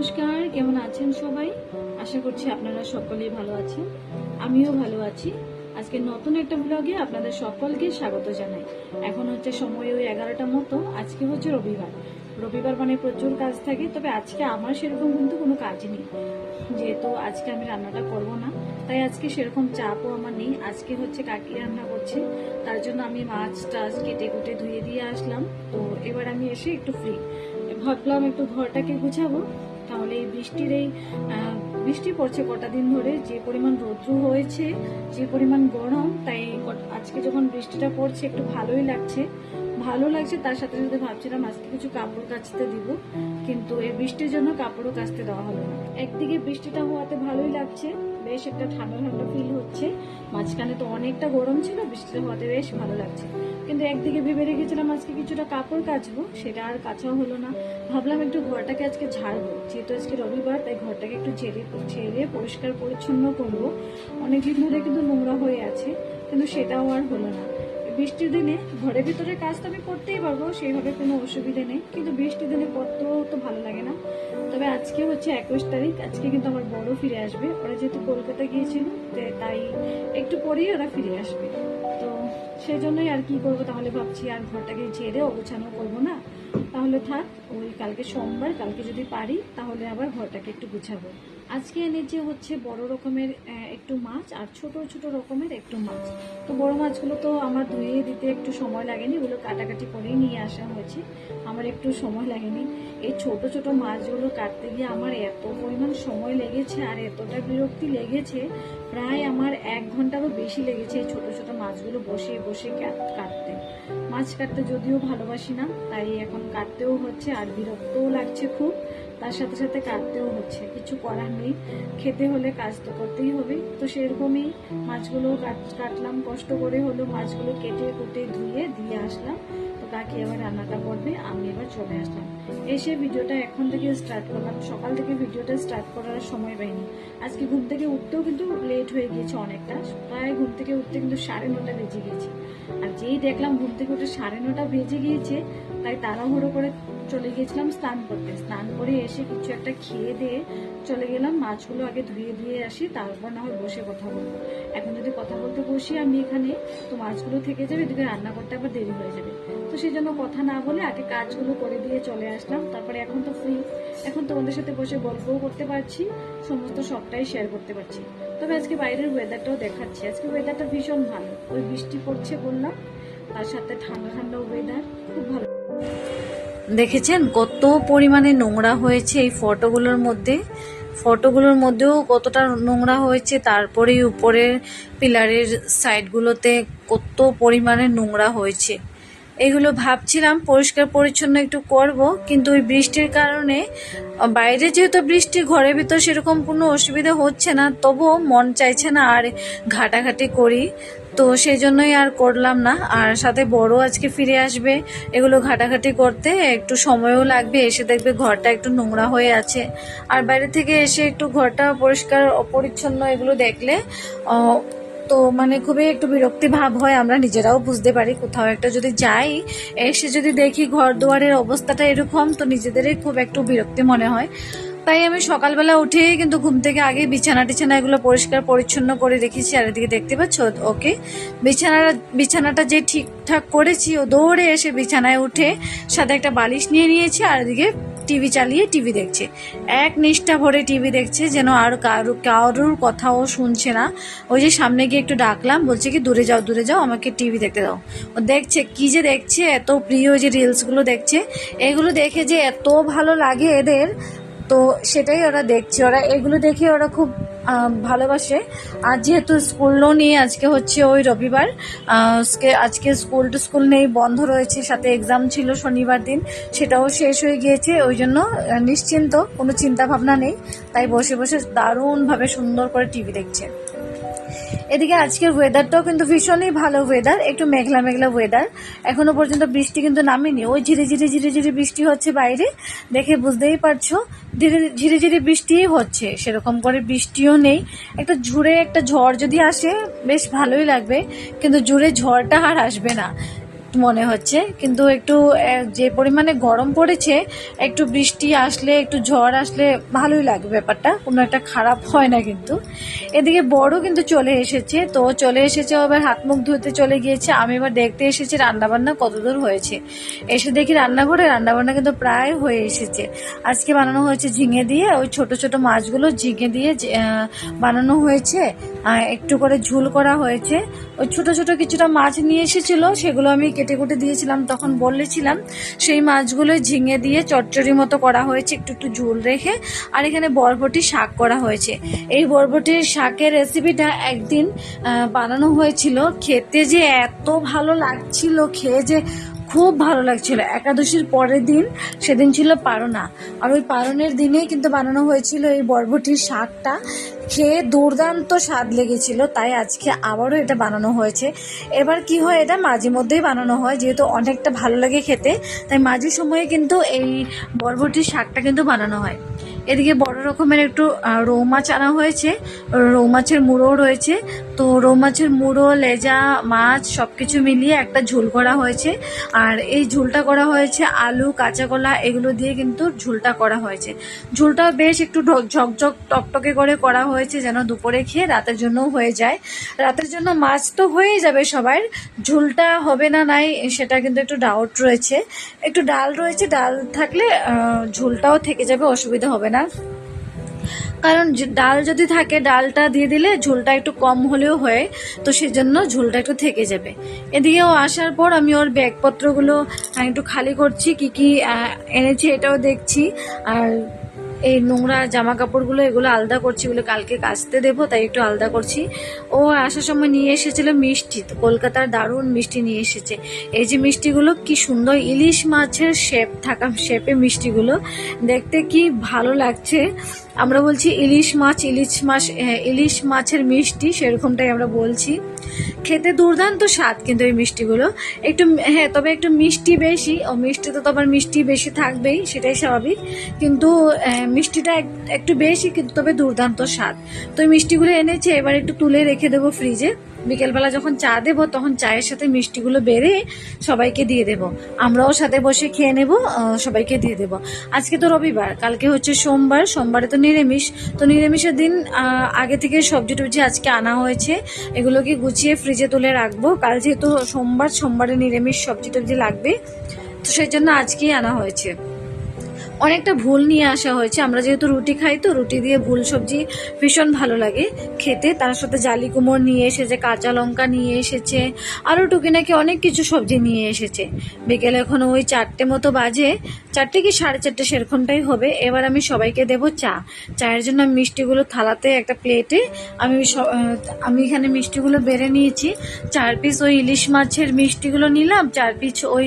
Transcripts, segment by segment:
নমস্কার, কেমন আছেন সবাই? আশা করছি আপনারা সকলেই ভালো আছেন। আমিও ভালো আছি। আজকে নতুন একটা ব্লগে আপনাদের সকলকে স্বাগত জানাই। এখন হচ্ছে সময় ওই 11টার মতো। আজকে হচ্ছে রবিবার। রবিবার মানে প্রচুর কাজ থাকে, তবে আজকে আমার সেরকম কিন্তু কোনো কাজ নেই, যেহেতু আজকে আমি রান্নাটা করব না। তাই আজকে সেরকম চাপও আমার নেই। আজকে হচ্ছে কাকি রান্না করছে, তার জন্য আমি মাছ টাছ কেটে কুটে ধুয়ে দিয়ে আসলাম। তো এবার আমি এসে একটু ফ্রি, ভাবলাম একটু ঘরটাকে গুছাবো। তাহলে এই বৃষ্টি পড়ছে কটা দিন ধরে, যে পরিমাণ রৌদ্র হয়েছে, যে পরিমাণ গরম, তাই আজকে যখন বৃষ্টিটা পড়ছে একটু ভালোই লাগছে। তার সাথে সাথে ভাবছিলাম আজকে কিছু কাপড় কাচতে দিব, কিন্তু এই বৃষ্টির জন্য কাপড়ও কাচতে দেওয়া হলো না। একদিকে বৃষ্টিটা হওয়াতে ভালোই লাগছে, বেশ একটা ঠান্ডা ঠান্ডা ফিল হচ্ছে। মাঝখানে তো অনেকটা গরম ছিল, বৃষ্টিটা হওয়াতে বেশ ভালো লাগছে। কিন্তু একদিকে ভেবে রেখেছিলাম আজকে কিছুটা কাপড় কাচবো, সেটা আর কাচাও হলো না। ভাবলাম একটু ঘরটাকে আজকে ঝাড়বো, যেহেতু আজকে রবিবার, তাই ঘরটাকে একটু ঝেড়ে পরিষ্কার পরিচ্ছন্ন করবো। অনেকদিন ধরে কিন্তু নোংরা হয়ে আছে, কিন্তু সেটাও আর হলো না। বৃষ্টির দিনে ঘরের ভিতরে কাজ তো আমি করতেই পারবো, সেইভাবে কোনো অসুবিধা নেই, কিন্তু বৃষ্টির দিনে করতেও তো ভালো লাগে না। তবে আজকে হচ্ছে 21 তারিখ, আজকে কিন্তু আমার বড় ফিরে আসবে। ওরা যেহেতু কলকাতা গিয়েছিল, তাই একটু পরেই ওরা ফিরে আসবে। তো সেই জন্যই আর কি করবো, তাহলে ভাবছি আর ঘরটাকে ঝেড়ে অগোছানো করবো না, তাহলে থাক। ওই কালকে সোমবার, কালকে যদি পারি তাহলে আবার ঘরটাকে একটু গুছাবো। আজকে এনেছে হচ্ছে বড় রকমের একটু মাছ আর ছোট ছোট রকমের একটু মাছ। তো বড় মাছগুলো তো আমার ধুয়ে দিতে একটু সময় লাগেনি, ওগুলো কাটাকাটি করেই নিয়ে আসা হয়েছে, আমার একটু সময় লাগেনি। এই ছোট ছোট মাছগুলো কাটতে গিয়ে আমার এত পরিমাণ সময় লেগেছে আর এতটা বিরক্তি লেগেছে, প্রায় আমার 1 ঘন্টারও বেশি লেগেছে এই ছোট ছোট মাছগুলো বসে বসে কাটতে। মাছ কাটতে যদিও ভালোবাসি না, তাই এখন কাটতেও হচ্ছে আর বিরক্তও লাগছে খুব। তার সাথে সাথে কাটতেও হচ্ছে, কিছু করার নেই, খেতে হলে কাজ তো করতেই হবে। তো সেরকমই মাছগুলো কাটলাম, কষ্ট করে হলো মাছগুলো কেটে কুটে ধুয়ে দিয়ে আসলাম। তো কাকি আবার রান্নাটা করবে, আমি এবার চলে আসলাম। এসে ভিডিওটা এখন থেকে স্টার্ট করলাম। সকাল থেকে ভিডিওটা স্টার্ট করার সময় পাইনি। আজকে ঘুম থেকে উঠতেও কিন্তু লেট হয়ে গিয়েছে অনেকটা, প্রায় ঘুম থেকে উঠতে কিন্তু 9:30 বেজে গিয়েছে। আর যেই দেখলাম ঘুম থেকে উঠে 9:30 বেজে গিয়েছে, তাই তাড়াহুড়ো করে চলে গিয়েছিলাম স্নান করতে। স্নান করে এসে কিছু একটা খেয়ে দিয়ে চলে গেলাম। মাছগুলো আগে ধুয়ে আসি, তারপর না হয় বসে কথা বলবো। এখন যদি কথা বলতে বসি আমি এখানে, তো মাছগুলো থেকে যাবে, এদিকে রান্না করতে আবার দেরি হয়ে যাবে। তো সেই জন্য কথা না বলে আগে কাজগুলো করে দিয়ে চলে আসলাম। তারপরে এখন তো ফ্রি, এখন তোমাদের সাথে বসে গল্পও করতে পারছি, সমস্ত সবটাই শেয়ার করতে পারছি। তবে আজকে বাইরের ওয়েদারটাও দেখাচ্ছি। আজকে ওয়েদারটা ভীষণ ভালো, ওই বৃষ্টি পড়ছে বললাম, তার সাথে ঠান্ডা ঠান্ডা ওয়েদার, খুব ভালো। দেখেছেন কত পরিমাণে নোংরা হয়েছে এই ফটোগুলোর মধ্যেও কতটা নোংরা হয়েছে। তারপরে উপরের পিলারের সাইডগুলোতে কত পরিমাণে নোংরা হয়েছে। এগুলো ভাবছিলাম পরিষ্কার পরিচ্ছন্ন একটু করব, কিন্তু ওই বৃষ্টির কারণে, বাইরে যেহেতু বৃষ্টি, ঘরের ভিতর সেরকম কোনো অসুবিধা হচ্ছে না, তবুও মন চাইছে না আর ঘাটাঘাটি করি। তো সেই জন্যই আর করলাম না। আর সাথে বড় আজকে ফিরে আসবে, এগুলো ঘাটাঘাটি করতে একটু সময়ও লাগবে। এসে দেখবে ঘরটা একটু নোংরা হয়ে আছে, আর বাইরে থেকে এসে একটু ঘরটা পরিষ্কার অপরিচ্ছন্ন এগুলো দেখলে তো মানে খুবই একটু বিরক্তি ভাব হয়। আমরা নিজেরাও বুঝতে পারি, কোথাও একটা যদি যাই, এসে যদি দেখি ঘর দুয়ারের অবস্থাটা এরকম, তো নিজেদেরই খুব একটু বিরক্তি মনে হয়। তাই আমি সকালবেলা উঠেই কিন্তু ঘুম থেকে আগে বিছানা এগুলো পরিষ্কার পরিচ্ছন্ন করে রেখেছি। আর এদিকে দেখতে পাচ্ছ ওকে, বিছানাটা যে ঠিকঠাক করেছি, ও দৌড়ে এসে বিছানায় উঠে সাথে একটা বালিশ নিয়ে নিয়েছে, আর এদিকে টিভি চালিয়ে টিভি দেখছে। এক নিষ্ঠা ভরে টিভি দেখছে, যেন আর কারোর কথাও শুনছে না। ওই যে সামনে গিয়ে একটু ডাকলাম, বলছে কি দূরে যাও, আমাকে টিভি দেখতে দাও। ও দেখছে, কি যে দেখছে, এত প্রিয় যে রিলসগুলো দেখছে, এগুলো দেখে যে এত ভালো লাগে এদের, তো সেটাই ওরা দেখছে। ওরা এগুলো দেখে ওরা খুব ভালোবাসে। আর যেহেতু স্কুলও নেই, আজকে হচ্ছে ওই রবিবার, আজকে স্কুল নেই, বন্ধ রয়েছে, সাথে এক্সাম ছিল শনিবার দিন, সেটাও শেষ হয়ে গিয়েছে। ওই জন্য নিশ্চিন্ত, কোনো চিন্তা ভাবনা নেই, তাই বসে বসে দারুণভাবে সুন্দর করে টিভি দেখছে। এদিকে আজকের ওয়েদারটাও কিন্তু ভীষণই ভালো ওয়েদার, একটু মেঘলা মেঘলা ওয়েদার। এখনো পর্যন্ত বৃষ্টি কিন্তু নামেনি, ওই ঝিরে ঝিরে বৃষ্টি হচ্ছে বাইরে, দেখে বুঝতেই পারছো ঝিরে ঝিরে বৃষ্টিই হচ্ছে, সেরকম করে বৃষ্টিও নেই। একটা ঝড় যদি আসে বেশ ভালোই লাগবে, কিন্তু ঝড়টা আর আসবে না। মনে হচ্ছে, কিন্তু একটু যে পরিমাণে গরম পড়েছে, একটু বৃষ্টি আসলে একটু ঝড় আসলে ভালোই লাগে, ব্যাপারটা কোনো একটা খারাপ হয় না। কিন্তু এদিকে বড় কিন্তু চলে এসেছে, তো চলে এসেছে আবার হাত মুখ ধুতে চলে গিয়েছে। আমি এবার দেখতে এসেছি রান্নাবান্না কতদূর হয়েছে। এসে দেখি রান্নাঘরে রান্নাবান্না কিন্তু প্রায় হয়ে এসেছে। আজকে বানানো হয়েছে ঝিঙে দিয়ে, ওই ছোট ছোট মাছগুলো ঝিঙে দিয়ে বানানো হয়েছে, একটু করে ঝোল করা হয়েছে। ওই ছোট ছোট কিছুটা মাছ নিয়ে এসেছিল, সেগুলো আমি কেটে কুটে দিয়েছিলাম, তখন বলেছিলাম। সেই মাছগুলো ঝিঙে দিয়ে চচ্চড়ি মতো করা হয়েছে, একটু একটু ঝোল রেখে। আর এখানে বরবটি শাক করা হয়েছে। এই বরবটির শাকের রেসিপিটা একদিন বানানো হয়েছিল, খেতে যে এত ভালো লাগছিল, খেয়ে যে খুব ভালো লাগছিল। একাদশীর পরের দিন, সেদিন ছিল পারনা, আর ওই পারনের দিনেই কিন্তু বানানো হয়েছিল এই বরবটির শাকটা। খেয়ে দুর্দান্ত স্বাদ লেগেছিল, তাই আজকে আবারও এটা বানানো হয়েছে। এবার কি হয়, এটা মাঝে মধ্যেই বানানো হয়, যেহেতু অনেকটা ভালো লাগে খেতে, তাই মাঝে সময়ে কিন্তু এই বরবটির শাকটা কিন্তু বানানো হয়। এদিকে বড় রকমের একটু রৌ মাছ আনা হয়েছে, রৌ মাছের মুড়ো রয়েছে। তো রৌ মাছের মুড়ো, লেজা মাছ সবকিছু মিলিয়ে একটা ঝোল করা হয়েছে। আর এই ঝোলটা করা হয়েছে আলু, কাঁচা কলা এগুলো দিয়ে কিন্তু ঝোলটা করা হয়েছে। ঝোলটা বেশ একটু ঝকঝক টকটকে করে করা হয়েছে, যেন দুপুরে খেয়ে রাতের জন্যও হয়ে যায়। রাতের জন্য মাছ তো হয়েই যাবে সবার, ঝোলটা হবে না নাই সেটা কিন্তু একটু ডাউট রয়েছে। একটু ডাল রয়েছে, ডাল থাকলে ঝোলটাও থেকে যাবে, অসুবিধা হবে না। কারণ ডাল যদি থাকে, ডালটা দিয়ে দিলে ঝোলটা একটু কম হলেও হয়, তো সেজন্য ঝোলটা একটু থেকে যাবে। এদিকে ও আসার পর আমি ওর ব্যাগপত্রগুলো একটু খালি করছি, কি কি এনেছি এটাও দেখছি। আর এই নোংরা জামা কাপড়গুলো এগুলো আলাদা করছি, এগুলো কালকে কাচতে দেবো, তাই একটু আলাদা করছি। ও আসার সময় নিয়ে এসেছিল মিষ্টি, তো কলকাতার দারুণ মিষ্টি নিয়ে এসেছে। এই যে মিষ্টিগুলো কি সুন্দর, ইলিশ মাছের শেপে মিষ্টিগুলো দেখতে কি ভালো লাগছে। আমরা বলছি ইলিশ মাছের মিষ্টি, সেরকমটাই আমরা বলছি। খেতে দুর্দান্ত স্বাদ কিন্তু এই মিষ্টিগুলো একটু, হ্যাঁ তবে একটু মিষ্টি বেশি, ও মিষ্টিতে তো আবার মিষ্টি বেশি থাকবেই, সেটাই স্বাভাবিক। কিন্তু মিষ্টিটা একটু বেশি, কিন্তু তবে দুর্দান্ত স্বাদ। তো এই মিষ্টিগুলো এনেছে, এবার একটু তুলে রেখে দেবো ফ্রিজে। বিকেলবেলা যখন চা দেবো, তখন চায়ের সাথে মিষ্টিগুলো বেড়ে সবাইকে দিয়ে দেবো, আমরাও সাথে বসে খেয়ে নেব, সবাইকে দিয়ে দেবো। আজকে তো রবিবার, কালকে হচ্ছে সোমবার, সোমবারে তো নিরামিষ। তো নিরামিষের দিন আগে থেকে সবজি টবজি আজকে আনা হয়েছে, এগুলোকে গুছিয়ে ফ্রিজে তুলে রাখবো। কাল যেহেতু সোমবারে নিরামিষ সবজি টবজি লাগবে, তো সেই জন্য আজকেই আনা হয়েছে। অনেকটা ভুল নিয়ে আসা হয়েছে, আমরা যেহেতু রুটি খাই, তো রুটি দিয়ে ভুল সবজি ভীষণ ভালো লাগে খেতে। তার সাথে জালি কুমড়ো নিয়ে এসেছে, কাঁচা লঙ্কা নিয়ে এসেছে, আরও টুকিনাকি অনেক কিছু সবজি নিয়ে এসেছে। বিকেলে এখন ওই 4টে মতো বাজে, 4টে কি 4:30 সেরকমটাই হবে। এবার আমি সবাইকে দেবো চায়ের জন্য আমি মিষ্টিগুলো থালাতে একটা প্লেটে আমি এখানে মিষ্টিগুলো বেড়ে নিয়েছি। 4 পিস ওই ইলিশ মাছের মিষ্টিগুলো নিলাম, 4 পিস ওই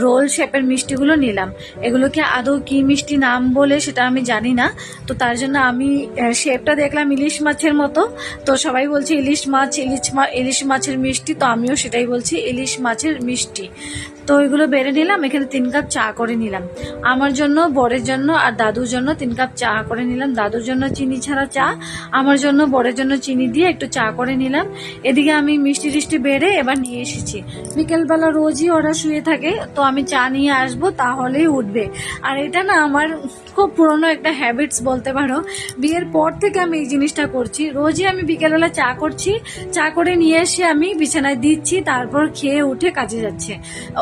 রোল শেপের মিষ্টিগুলো নিলাম। এগুলোকে আদৌ কি মিষ্টি নাম বলে সেটা আমি জানি না, তো তার জন্য আমি শেপটা দেখলাম ইলিশ মাছের মতো, তো সবাই বলছে ইলিশ মাছের মিষ্টি, তো আমিও সেটাই বলছি, ইলিশ মাছের মিষ্টি। তো ওইগুলো বেড়ে নিলাম, এখানে 3 কাপ চা করে নিলাম। আমার জন্য, বরের জন্য আর দাদুর জন্য 3 কাপ চা করে নিলাম। দাদুর জন্য চিনি ছাড়া চা, আমার জন্য, বরের জন্য চিনি দিয়ে একটু চা করে নিলাম। এদিকে আমি মিষ্টি টিষ্টি বেড়ে এবার নিয়ে এসেছি। বিকেলবেলা রোজই ওরা শুয়ে থাকে, তো আমি চা নিয়ে আসবো, তাহলেই উঠবে। আর এটা না আমার খুব পুরনো একটা হ্যাবিটস বলতে পারো, বিয়ের পর থেকে আমি এই জিনিসটা করছি। রোজই আমি বিকেলবেলা চা করছি, চা করে নিয়ে এসে আমি বিছানায় দিচ্ছি, তারপর খেয়ে উঠে কাজে যাচ্ছে।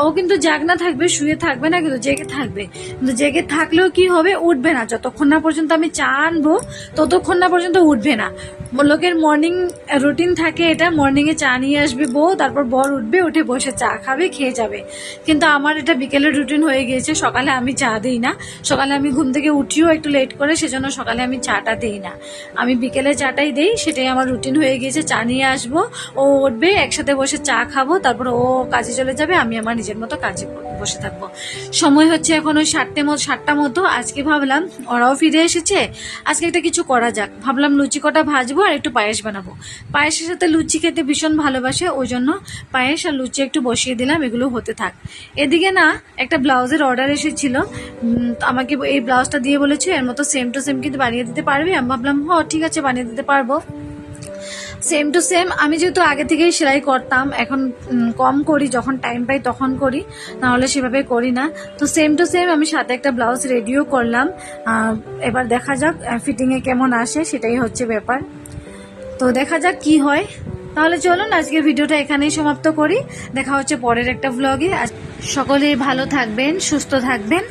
ও কিন্তু জাগনা থাকবে, শুয়ে থাকবে না, কিন্তু জেগে থাকবে। কিন্তু জেগে থাকলেও কি হবে, উঠবে না। যতক্ষণ না পর্যন্ত আমি চা আনবো, ততক্ষণ না পর্যন্ত উঠবে না। লোকের মর্নিং রুটিন থাকে এটা, মর্নিংয়ে চা নিয়ে আসবে বউ, তারপর বর উঠবে, উঠে বসে চা খাবে, খেয়ে যাবে। কিন্তু আমার এটা বিকেলের রুটিন হয়ে গিয়েছে, সকালে আমি চা দিই না। সকালে আমি ঘুম থেকে উঠিও একটু লেট করে, সেজন্য সকালে আমি চাটা দিই না, আমি বিকেলে চাটাই দিই। সেটাই আমার রুটিন হয়ে গিয়েছে। চা নিয়ে আসবো, ও উঠবে, একসাথে বসে চা খাবো, তারপর ও কাজে চলে যাবে, আমি আমার নিজের মতো কাজে বসে থাকবো। সময় হচ্ছে এখন ওই 7টা মতো। আজকে ভাবলাম ওরাও ফিরে এসেছে, আজকে একটা কিছু করা যাক। ভাবলাম লুচি কটা ভাজবো আর একটু পায়েস বানাবো। পায়েসের সাথে লুচি খেতে ভীষণ ভালোবাসে, ওই জন্য পায়েস আর লুচি একটু বসিয়ে দিলাম, এগুলো হতে থাক। এদিকে না একটা ব্লাউজের অর্ডার এসেছিল, আমাকে এই ব্লাউজটা দিয়ে বলেছে এর মতো সেম টু সেম কিন্তু বানিয়ে দিতে পারবি। আমি ভাবলাম ঠিক আছে, বানিয়ে দিতে পারবো। Same to same. আমি যেহেতু আগে থেকেই সেলাই করতাম, এখন কম করি, যখন টাইম পাই তখন করি, নাহলে সেভাবে করি না। তো সেম টু সেম আমি সাথে একটা ব্লাউজ রেডিও করলাম। এবার দেখা যাক ফিটিংয়ে কেমন আসে, সেটাই হচ্ছে ব্যাপার। তো দেখা যাক কি হয়। তাহলে চলুন আজকের ভিডিওটা এখানেই সমাপ্ত করি। দেখা হচ্ছে পরের একটা ভ্লগে। সকলেই ভালো থাকবেন, সুস্থ থাকবেন।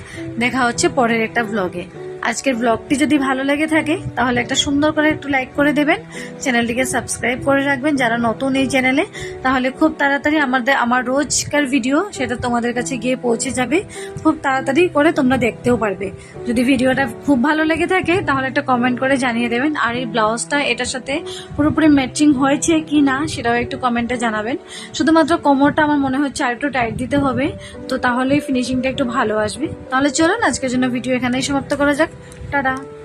দেখা হচ্ছে পরের একটা ভ্লগে। আজকের ব্লগটি যদি ভালো লেগে থাকে তাহলে একটা সুন্দর করে একটু লাইক করে দেবেন, চ্যানেলটিকে সাবস্ক্রাইব করে রাখবেন যারা নতুন এই চ্যানেলে। তাহলে খুব তাড়াতাড়ি আমার রোজকার ভিডিও সেটা তোমাদের কাছে গিয়ে পৌঁছে যাবে, খুব তাড়াতাড়ি করে তোমরা দেখতেও পারবে। যদি ভিডিওটা খুব ভালো লেগে থাকে তাহলে একটা কমেন্ট করে জানিয়ে দেবেন। আর এই ব্লাউজটা এটার সাথে পুরোপুরি ম্যাচিং হয়েছে কি না সেটাও একটু কমেন্টে জানাবেন। শুধুমাত্র কোমরটা আমার মনে হচ্ছে আর একটু টাইট দিতে হবে, তো তাহলেই ফিনিশিংটা একটু ভালো আসবে। তাহলে চলুন আজকের জন্য ভিডিও এখানেই সমাপ্ত করা যাক। টাটা।